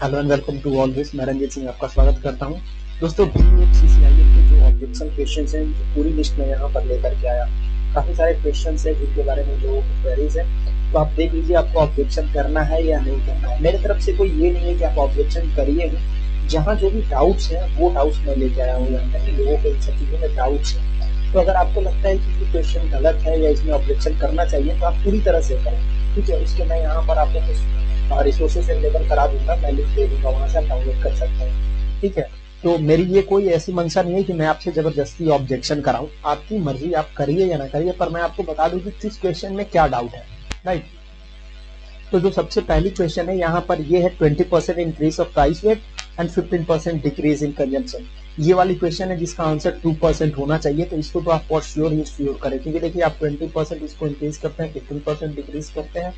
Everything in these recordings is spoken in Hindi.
Hello and welcome to all this. मैं रंजीत सिंह आपका स्वागत करता हूं। दोस्तों BCCIL के जो ऑब्जेक्शन क्वेश्चंस हैं उनकी पूरी लिस्ट में यहाँ पर लेकर के आया। काफी सारे क्वेश्चंस हैं जिनके बारे में लोगों को क्वेरीज है, तो आप देख लीजिए आपको ऑब्जेक्शन करना है या नहीं करना है। मेरी तरफ से कोई ये नहीं है कि आप ऑब्जेक्शन करिए ही, जहाँ जो भी डाउट्स हैं वो डाउट्स मैं लेके आया हूँ, यहाँ तक लोगों को इन सब चीजों में डाउट्स है। तो अगर आपको लगता है कि ये क्वेश्चन गलत है या इसमें ऑब्जेक्शन करना चाहिए तो आप पूरी तरह से करें, ठीक है। उसके मैं यहाँ पर आपको कुछ रिसोर्सेज अवेलेबल करा दूंगा, मैं लिंक दे दूंगा, वहां से आप डाउनलोड कर सकते हैं, ठीक है। तो मेरी ये कोई ऐसी मंशा नहीं है कि मैं आपसे जबरदस्ती ऑब्जेक्शन कराऊं, आपकी मर्जी, आप करिए या ना करिए, पर मैं आपको बता दूं कि किस क्वेश्चन में क्या डाउट है, राइट। तो जो सबसे पहली क्वेश्चन है यहाँ पर ये है 20% increase of price wait and 15% decrease in consumption. ये वाली क्वेश्चन है जिसका आंसर 2% होना चाहिए, तो इसको तो आप फॉर श्योर ही श्योर करें, क्योंकि देखिए आप 20% इसको इंक्रीज करते हैं, 15% डिक्रीज करते हैं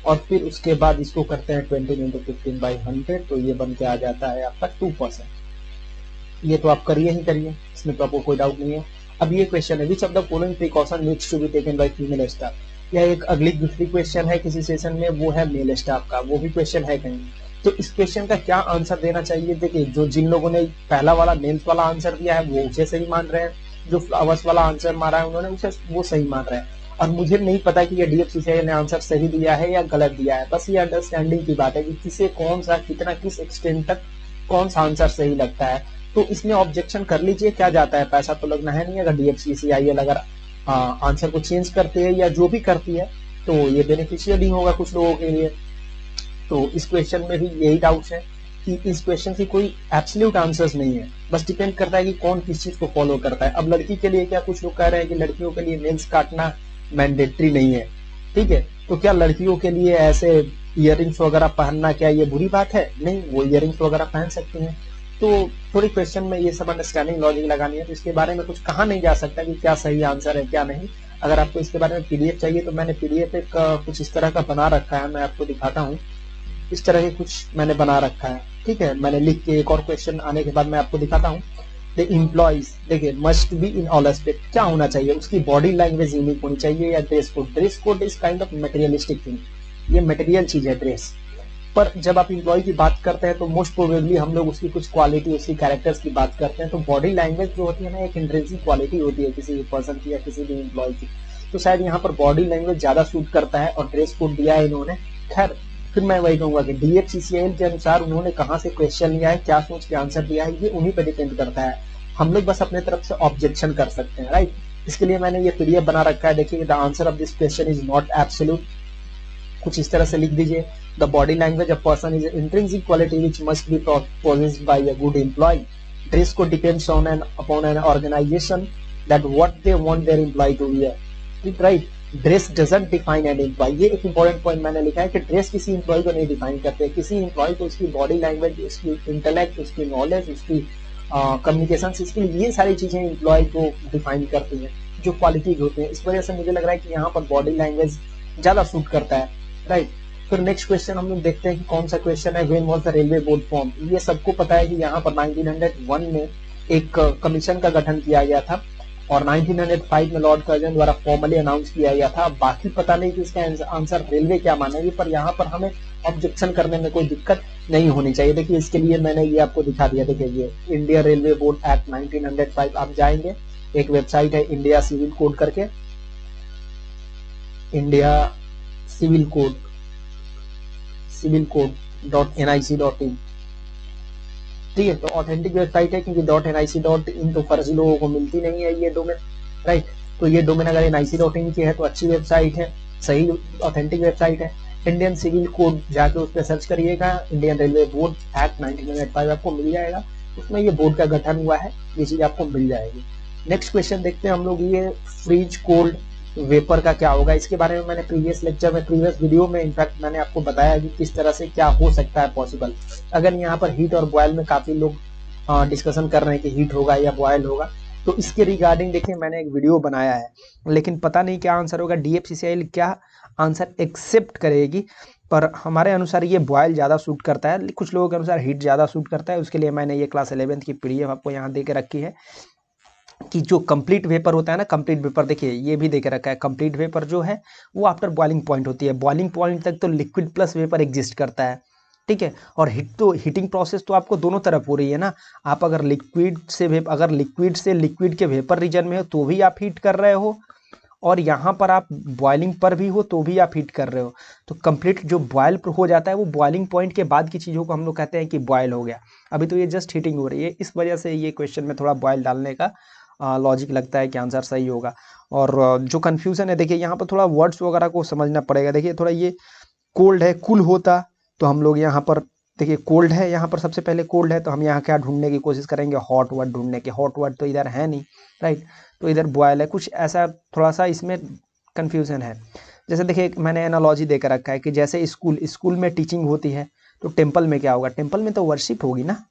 और फिर उसके बाद इसको करते हैं 20 इंटू 15/100, तो ये बन के आ जाता है आपका 2%। ये तो आप करिए ही करिए, इसमें तो आपको कोई डाउट नहीं है। अब ये क्वेश्चन है which of the following precaution needs to be taken by female staff. यह एक अगली दूसरी क्वेश्चन है किसी सेशन में, वो है मेल स्टाफ का, वो भी क्वेश्चन है कहीं। तो इस क्वेश्चन का क्या आंसर देना चाहिए? देखिए जो जिन लोगों ने पहला वाला मेल्स वाला आंसर दिया है वो उसे सही मान रहे हैं, जो फ्लावर्स वाला आंसर मारा है उन्होंने उसे वो सही मान रहे हैं। और मुझे नहीं पता कि ये DFCCIL ने आंसर सही दिया है या गलत दिया है, बस ये अंडरस्टैंडिंग की बात है कि किसे कौन सा कितना किस एक्सटेंट तक कौन सा आंसर सही लगता है। तो इसमें ऑब्जेक्शन कर लीजिए, क्या जाता है, पैसा तो लगना है नहीं। अगर DFCCIL अगर आंसर को चेंज करते हैं या जो भी करती है तो ये बेनिफिशियल ही होगा कुछ लोगों के लिए। तो इस क्वेश्चन में भी यही डाउट है कि इस क्वेश्चन की कोई एब्सोल्यूट आंसर्स नहीं है, बस डिपेंड करता है कि कौन किस चीज को फॉलो करता है। अब लड़की के लिए क्या कुछ लोग कह रहे हैं कि लड़कियों के लिए नेल्स काटना मैंडेटरी नहीं है, ठीक है। तो क्या लड़कियों के लिए ऐसे इयररिंग्स वगैरह पहनना क्या ये बुरी बात है? नहीं, वो इयररिंग्स वगैरह पहन सकती हैं। तो थोड़ी क्वेश्चन में ये सब अंडरस्टैंडिंग लॉजिक लगानी है, तो इसके बारे में कुछ कहा नहीं जा सकता कि क्या सही आंसर है क्या नहीं। अगर आपको इसके बारे में PDF चाहिए तो मैंने PDF एक कुछ इस तरह का बना रखा है, मैं आपको दिखाता हूँ। इस तरह के कुछ मैंने बना रखा है, ठीक है। मैंने लिख के एक और क्वेश्चन आने के बाद मैं आपको दिखाता हूँ। द एम्प्लॉइज देखिए must be in all aspect, क्या होना चाहिए, उसकी बॉडी लैंग्वेज यूनिक होनी चाहिए या dress code. Dress code is kind of materialistic thing, ये मटेरियल चीज है ड्रेस। पर जब आप एम्प्लॉय की बात करते हैं तो मोस्ट प्रोबेबली हम लोग उसकी कुछ क्वालिटी उसकी कैरेक्टर्स की बात करते हैं। तो बॉडी लैंग्वेज जो होती है ना एक इंट्रिंसिक क्वालिटी होती है किसी पर्सन की या किसी भी एम्प्लॉय की, तो शायद यहाँ पर बॉडी लैंग्वेज ज्यादा सूट करता है और ड्रेस कोड दिया है इन्होंने। खैर फिर मैं वही कहूंगा कि DFCCIL के अनुसार उन्होंने कहाँ से क्वेश्चन लिया है, क्या सोच के आंसर दिया है, ये उन्हीं पर डिपेंड करता है। हम लोग बस अपने तरफ से ऑब्जेक्शन कर सकते हैं, राइट। इसके लिए मैंने ये PDF बना रखा है, देखिए the answer of this question is not absolute. कुछ इस तरह से लिख दीजिए, the body language of person is intrinsic quality which must be possessed by a good employee. Dress code depends on upon an organization that what they want their employee to wear. Right? Dress doesn't define an employ. ये एक इंपॉर्टेंट पॉइंट मैंने लिखा है कि ड्रेस किसी एम्प्लॉय को नहीं डिफाइन करते। किसी एम्प्लॉय को उसकी बॉडी लैंग्वेज, उसकी इंटेलेक्ट, उसकी नॉलेज, उसकी कम्युनिकेशन स्किल, ये सारी चीजें एम्प्लॉय को डिफाइन करती हैं, जो क्वालिटीज होते हैं। इस वजह से मुझे लग रहा है कि यहाँ पर बॉडी लैंग्वेज ज्यादा सूट करता है, राइट। फिर नेक्स्ट क्वेश्चन हम लोग देखते हैं कि कौन सा क्वेश्चन है, when was the railway board form. ये सबको पता है कि यहाँ पर 1901 में एक कमीशन का गठन किया गया था और 1905 में लॉर्ड कर्जन द्वारा फॉर्मली अनाउंस किया गया था। बाकी पता नहीं कि इसका आंसर रेलवे क्या मानेगी, पर यहाँ पर हमें ऑब्जेक्शन करने में कोई दिक्कत नहीं होनी चाहिए। देखिए इसके लिए मैंने ये आपको दिखा दिया, देखिए ये इंडिया रेलवे बोर्ड एक्ट 1905, आप जाएंगे एक वेबसाइट है इंडिया सिविल कोड करके, इंडिया सिविल कोड .nic.in, ठीक है। तो ऑथेंटिक वेबसाइट है, क्योंकि .nic.in तो फर्जी लोगों को मिलती नहीं है ये डोमेन, राइट। तो ये डोमेन अगर nic.in की है तो अच्छी वेबसाइट है, सही ऑथेंटिक वेबसाइट है। इंडियन सिविल कोड जाके उस पर सर्च करिएगा, इंडियन रेलवे बोर्ड एक्ट 1905 आपको मिल जाएगा, उसमें ये बोर्ड का गठन हुआ है, ये चीज आपको मिल जाएगी। नेक्स्ट क्वेश्चन देखते हैं हम लोग, ये फ्रीज कोल्ड वेपर का क्या होगा। इसके बारे में मैंने प्रीवियस लेक्चर में, प्रीवियस वीडियो में इनफैक्ट मैंने आपको बताया कि किस तरह से क्या हो सकता है पॉसिबल। अगर यहाँ पर हीट और बॉयल में काफी लोग डिस्कशन कर रहे हैं कि हीट होगा या बॉयल होगा, तो इसके रिगार्डिंग देखिए मैंने एक वीडियो बनाया है, लेकिन पता नहीं क्या आंसर होगा, DFCCIL क्या आंसर एक्सेप्ट करेगी। पर हमारे अनुसार ये बॉयल ज़्यादा सूट करता है, कुछ लोगों के अनुसार हीट ज़्यादा सूट करता है। उसके लिए मैंने ये क्लास 11th की PDF आपको यहाँ दे के रखी है कि जो कंप्लीट वेपर होता है ना, कंप्लीट वेपर देखिए ये भी देके रखा है। कंप्लीट वेपर जो है वो आफ्टर बॉइलिंग पॉइंट होती है, बॉइलिंग पॉइंट तक तो लिक्विड प्लस वेपर एग्जिस्ट करता है, ठीक है। और हीटिंग प्रोसेस तो आपको दोनों तरफ हो रही है ना, आप अगर लिक्विड से लिक्विड के वेपर रीजन में हो तो भी आप हीट कर रहे हो, और यहाँ पर आप बॉइलिंग पर भी हो तो भी आप हीट कर रहे हो। तो कंप्लीट जो बॉयल हो जाता है वो बॉइलिंग पॉइंट के बाद की चीज़ों को हम लोग कहते हैं कि बॉयल हो गया। अभी तो ये जस्ट हीटिंग हो रही है, इस वजह से ये क्वेश्चन में थोड़ा बॉयल डालने का लॉजिक लगता है कि आंसर सही होगा। और जो कन्फ्यूज़न है देखिए यहाँ पर थोड़ा वर्ड्स वगैरह को समझना पड़ेगा। देखिए थोड़ा ये कोल्ड है, कूल होता तो हम लोग यहाँ पर देखिए कोल्ड है, यहाँ पर सबसे पहले कोल्ड है तो हम यहाँ क्या ढूंढने की कोशिश करेंगे, हॉट वर्ड ढूंढने की। हॉट वर्ड तो इधर है नहीं, राइट, तो इधर बॉयल है। कुछ ऐसा थोड़ा सा इसमें कन्फ्यूज़न है। जैसे देखिए मैंने एनालॉजी देकर रखा है कि जैसे स्कूल में टीचिंग होती है तो टेम्पल में क्या होगा, टेम्पल में तो वर्शिप होगी ना।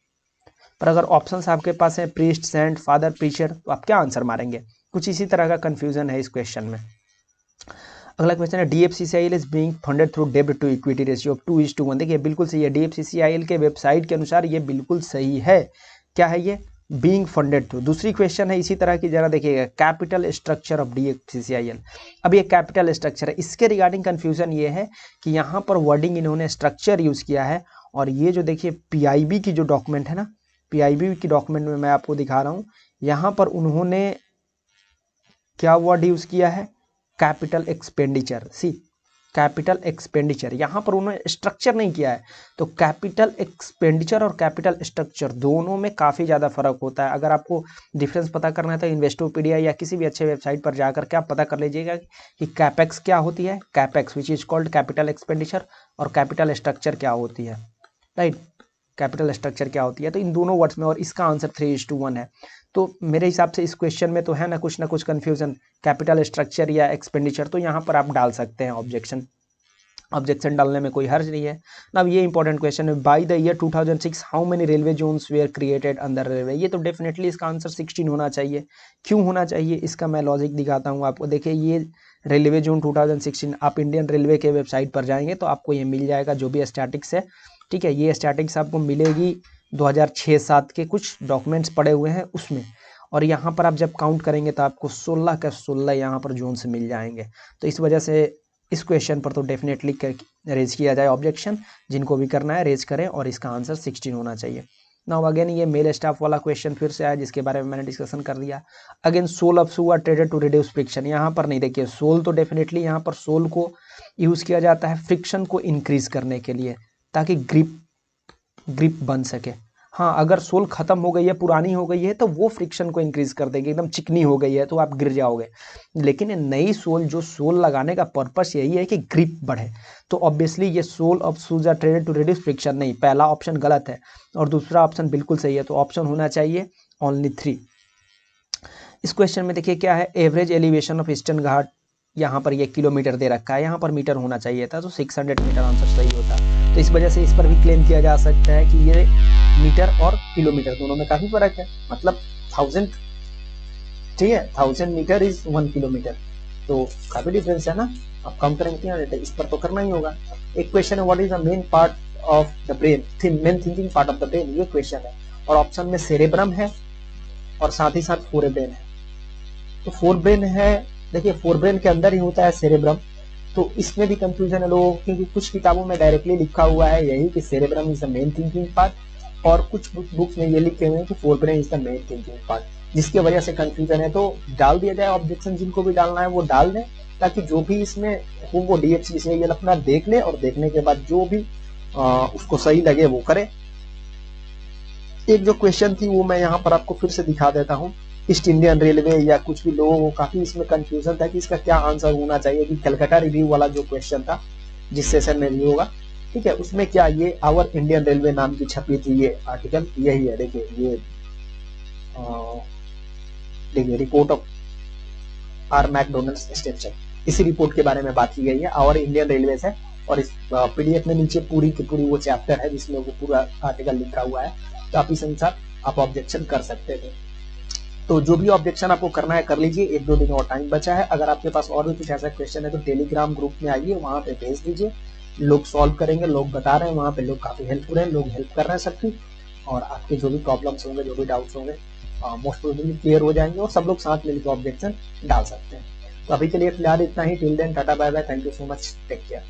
पर अगर ऑप्शंस आपके पास है प्रीस्ट, सेंट, फादर, प्रीचर, तो आप क्या आंसर मारेंगे। कुछ इसी तरह का कन्फ्यूज़न है इस क्वेश्चन में। अगला क्वेश्चन है DFCCIL is being funded through डेब्ट टू इक्विटी रेशियो ऑफ 2:1। देखिए बिल्कुल सही है, DFCCIL के वेबसाइट के अनुसार ये बिल्कुल सही है। क्या है ये, बीइंग फंडेड थ्रू। दूसरी क्वेश्चन है इसी तरह की, जरा देखिएगा, कैपिटल स्ट्रक्चर ऑफ DFCCIL। अब ये कैपिटल स्ट्रक्चर है, इसके रिगार्डिंग कन्फ्यूजन ये है कि यहाँ पर वर्डिंग इन्होंने स्ट्रक्चर यूज़ किया है, और ये जो देखिए PIB की जो डॉक्यूमेंट है ना, PIB की डॉक्यूमेंट में मैं आपको दिखा रहा हूँ, यहाँ पर उन्होंने क्या वर्ड यूज़ किया है, कैपिटल एक्सपेंडिचर। सी, कैपिटल एक्सपेंडिचर, यहाँ पर उन्होंने स्ट्रक्चर नहीं किया है। तो कैपिटल एक्सपेंडिचर और कैपिटल स्ट्रक्चर दोनों में काफ़ी ज़्यादा फर्क होता है। अगर आपको डिफरेंस पता करना है तो इन्वेस्टोपीडिया या किसी भी अच्छे वेबसाइट पर जाकर के आप पता कर लीजिएगा कि कैपेक्स क्या होती है, capex which is called capital expenditure, और कैपिटल स्ट्रक्चर क्या होती है, राइट, कैपिटल स्ट्रक्चर क्या होती है। तो इन दोनों वर्ड्स में, और इसका आंसर 3:1 है। तो मेरे हिसाब से इस क्वेश्चन में तो है ना कुछ कन्फ्यूजन, कैपिटल स्ट्रक्चर या एक्सपेंडिचर, तो यहाँ पर आप डाल सकते हैं ऑब्जेक्शन डालने में कोई हर्ज नहीं है। अब ये इंपॉर्टेंट क्वेश्चन है, by the year 2006 how many railway zones were created under railway. ये तो डेफिनेटली इसका आंसर 16 होना चाहिए। क्यों होना चाहिए, इसका मैं लॉजिक दिखाता हूँ आपको। देखिए ये रेलवे जोन 2016, आप इंडियन रेलवे के वेबसाइट पर जाएंगे तो आपको ये मिल जाएगा, जो भी स्टैटिक्स है, ठीक है, ये स्टैटिक्स आपको मिलेगी 2006-7 के कुछ डॉक्यूमेंट्स पड़े हुए हैं उसमें। और यहाँ पर आप जब काउंट करेंगे तो आपको 16 का 16 यहाँ पर जोन से मिल जाएंगे। तो इस वजह से इस क्वेश्चन पर तो डेफिनेटली रेज किया जाए ऑब्जेक्शन, जिनको भी करना है रेज करें, और इसका आंसर 16 होना चाहिए। नाउ अगेन ये मेल स्टाफ वाला क्वेश्चन फिर से आया, जिसके बारे में मैंने डिस्कशन कर दिया। Again sole of shoe are treaded to reduce friction. यहाँ पर नहीं, देखिए सोल तो डेफिनेटली यहाँ पर सोल को यूज़ किया जाता है फ्रिक्शन को इंक्रीज करने के लिए, ताकि ग्रिप बन सके। हाँ, अगर सोल खत्म हो गई है, पुरानी हो गई है, तो वो फ्रिक्शन को इंक्रीज कर देगी, एकदम चिकनी हो गई है तो आप गिर जाओगे। लेकिन नई सोल, जो सोल लगाने का पर्पस यही है कि ग्रिप बढ़े, तो ऑब्वियसली ये sole of shoes are treaded to reduce friction नहीं, पहला ऑप्शन गलत है और दूसरा ऑप्शन बिल्कुल सही है। तो ऑप्शन होना चाहिए ओनली 3। इस क्वेश्चन में देखिए क्या है, एवरेज एलिवेशन ऑफ ईस्टर्न घाट, यहाँ पर ये किलोमीटर दे रखा है, यहाँ पर मीटर होना चाहिए था, तो 600 मीटर आंसर सही होता। तो इस वजह से इस पर भी क्लेम किया जा सकता है कि ये मीटर और किलोमीटर दोनों में काफी फर्क है, मतलब 1000, ठीक है, 1000 मीटर इज 1 किलोमीटर, तो काफी डिफरेंस है ना। अब कम करेंगे इस पर तो करना ही होगा। एक क्वेश्चन है, what is the main part of the brain, main thinking part of the brain, ये क्वेश्चन है। और ऑप्शन में सेरेब्रम है और साथ ही साथ फोरब्रेन है। तो फोरब्रेन है, देखिए फोरब्रेन के अंदर ही होता है सेरेब्रम, तो इसमें भी कंफ्यूजन है लोगों को, क्योंकि कुछ किताबों में डायरेक्टली लिखा हुआ है यही कि cerebrum is the main thinking part, और कुछ बुक्स में ये लिखे हुए हैं कि forebrain is the main thinking part, जिसकी वजह से कंफ्यूजन है। तो डाल दिया जाए ऑब्जेक्शन, जिनको भी डालना है वो डाल दें, ताकि जो भी इसमें हो वो DFCCIL अपना देख ले, और देखने के बाद जो भी उसको सही लगे वो करे। एक जो क्वेश्चन थी वो मैं यहाँ पर आपको फिर से दिखा देता हूँ, ईस्ट इंडियन रेलवे, या कुछ भी लोगों को काफी इसमें कंफ्यूजन था कि इसका क्या आंसर होना चाहिए। कि कलकत्ता रिव्यू वाला जो क्वेश्चन था, जिस सेशन में रिव्यू होगा, ठीक है, उसमें क्या ये आवर इंडियन रेलवे नाम की छपी थी ये आर्टिकल, यही है, देखिए ये देखिए report of our McDonald's structure, इसी रिपोर्ट के बारे में बात की गई है, आवर इंडियन रेलवे है। और इस PDF में नीचे पूरी की पूरी वो चैप्टर है जिसमें वो पूरा आर्टिकल लिखा हुआ है, तो आप इस अनुसार आप ऑब्जेक्शन कर सकते थे। तो जो भी ऑब्जेक्शन आपको करना है कर लीजिए, 1-2 दिन और टाइम बचा है। अगर आपके पास और भी कुछ ऐसा क्वेश्चन है तो टेलीग्राम ग्रुप में आइए, वहां पे भेज दीजिए, लोग सॉल्व करेंगे, लोग बता रहे हैं, वहां पे लोग काफी हेल्पफुल हैं, लोग हेल्प कर रहे हैं सबकी, और आपके जो भी प्रॉब्लम्स होंगे, जो भी डाउट्स होंगे, मोस्ट प्रोबेबली क्लियर हो जाएंगे, और सब लोग साथ मिलकर ऑब्जेक्शन डाल सकते हैं। तो अभी के लिए फिलहाल इतना ही। Till then tata bye bye, thank you so much, take care.